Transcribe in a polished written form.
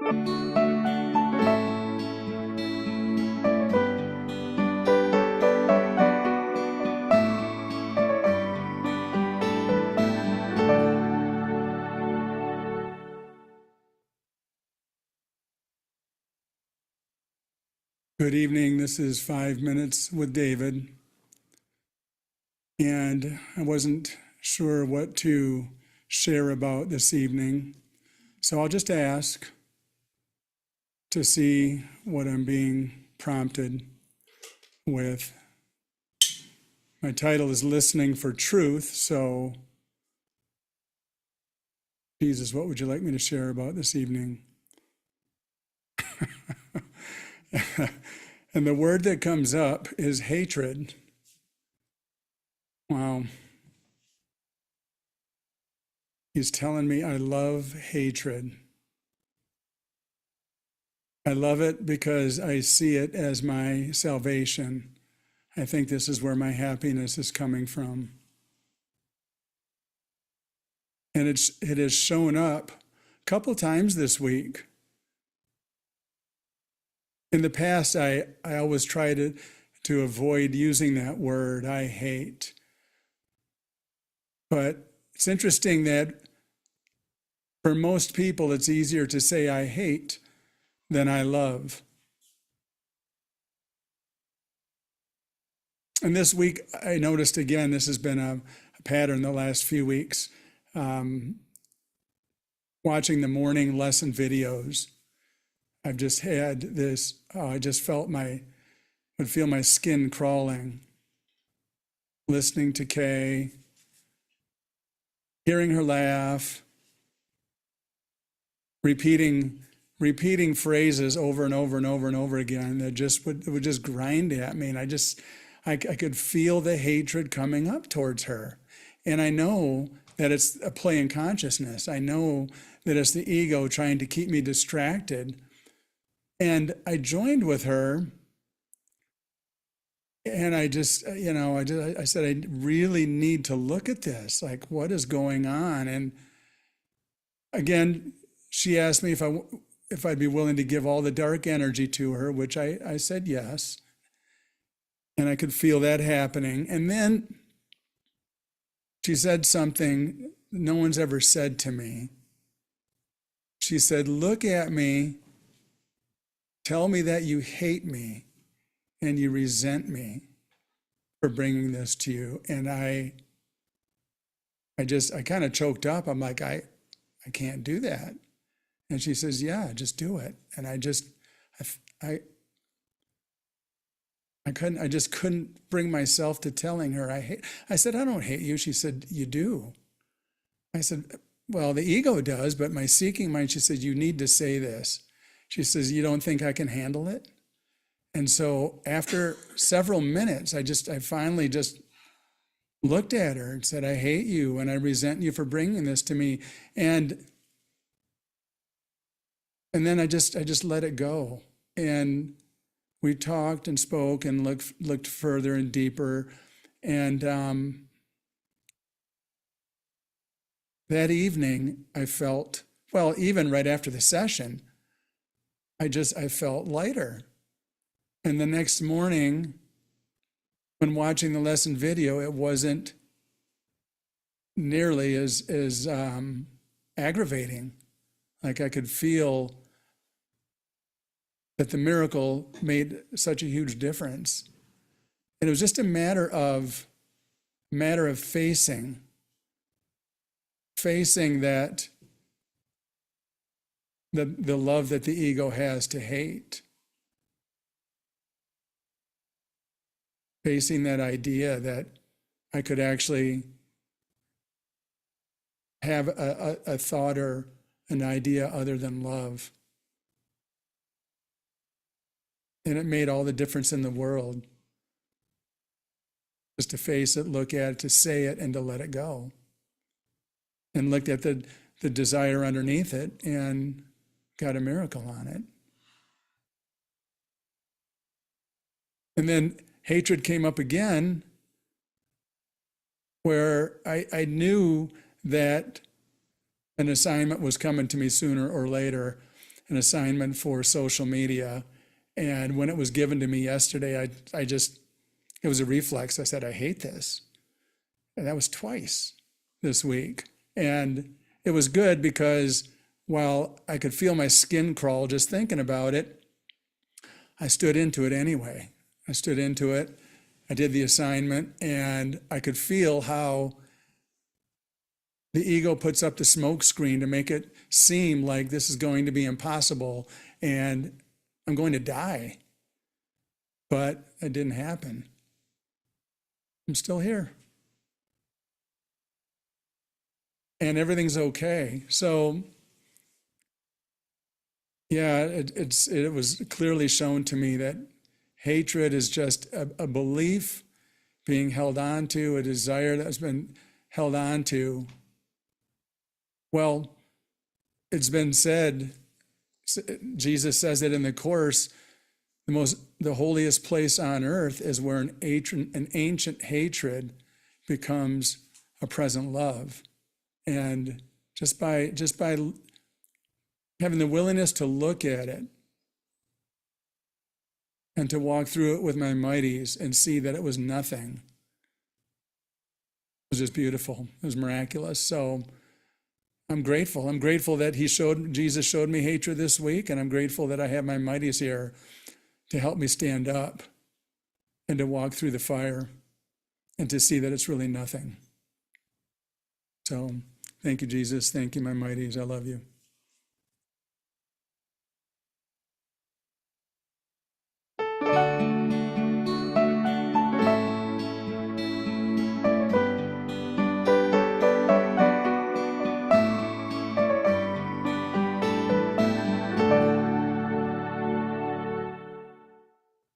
Good evening. This is 5 Minutes with David. And I wasn't sure what to share about this evening. So I'll just ask to see what I'm being prompted with. My title is Listening for Truth. So, Jesus, what would you like me to share about this evening? And the word that comes up is hatred. Wow. He's telling me I love hatred. I love it because I see it as my salvation. I think this is where my happiness is coming from. And it has shown up a couple times this week. In the past, I always try to avoid using that word, I hate. But it's interesting that for most people, it's easier to say I hate than I love. And this week, I noticed again, this has been a pattern the last few weeks, watching the morning lesson videos. I've just had this, I just would feel my skin crawling, listening to Kay, hearing her laugh, repeating phrases over and over and over and over again that would just grind at me. And I could feel the hatred coming up towards her. And I know that it's a play in consciousness. I know that it's the ego trying to keep me distracted. And I joined with her, and I said, I really need to look at this. Like, what is going on? And again, she asked me if I'd be willing to give all the dark energy to her, which I said yes. And I could feel that happening. And then she said something no one's ever said to me. She said, look at me. Tell me that you hate me and you resent me for bringing this to you. And I kind of choked up. I'm like, I can't do that. And she says, yeah, just do it. And I just couldn't bring myself to telling her I said, I don't hate you. She said, you do. I said, well, the ego does, but my seeking mind, she said, you need to say this. She says, you don't think I can handle it? And so after several minutes, I finally just looked at her and said, I hate you and I resent you for bringing this to me. And then I just let it go. And we talked and spoke and looked further and deeper. And that evening, I felt, well, even right after the session, I felt lighter. And the next morning, when watching the lesson video, it wasn't nearly as aggravating. Like I could feel that the miracle made such a huge difference. And it was just a matter of facing that the love that the ego has to hate. Facing that idea that I could actually have a thought or an idea other than love. And it made all the difference in the world. Just to face it, look at it, to say it, and to let it go. And looked at the desire underneath it and got a miracle on it. And then hatred came up again, where I knew that an assignment was coming to me sooner or later. an assignment for social media. And when it was given to me yesterday, I just, it was a reflex. I said, I hate this. And that was twice this week. And it was good because while I could feel my skin crawl just thinking about it, I stood into it anyway. I stood into it. I did the assignment, and I could feel how the ego puts up the smoke screen to make it seem like this is going to be impossible and I'm going to die. But it didn't happen. I'm still here. And everything's okay. So, yeah, it was clearly shown to me that hatred is just a belief being held on to, a desire that's been held on to. Well, it's been said, Jesus says it in the Course, the holiest place on earth is where an ancient hatred becomes a present love. And just by having the willingness to look at it and to walk through it with my mighties and see that it was nothing, it was just beautiful. It was miraculous. So I'm grateful. I'm grateful that Jesus showed me hatred this week, and I'm grateful that I have my mighties here to help me stand up and to walk through the fire and to see that it's really nothing. So thank you, Jesus. Thank you, my mighties. I love you.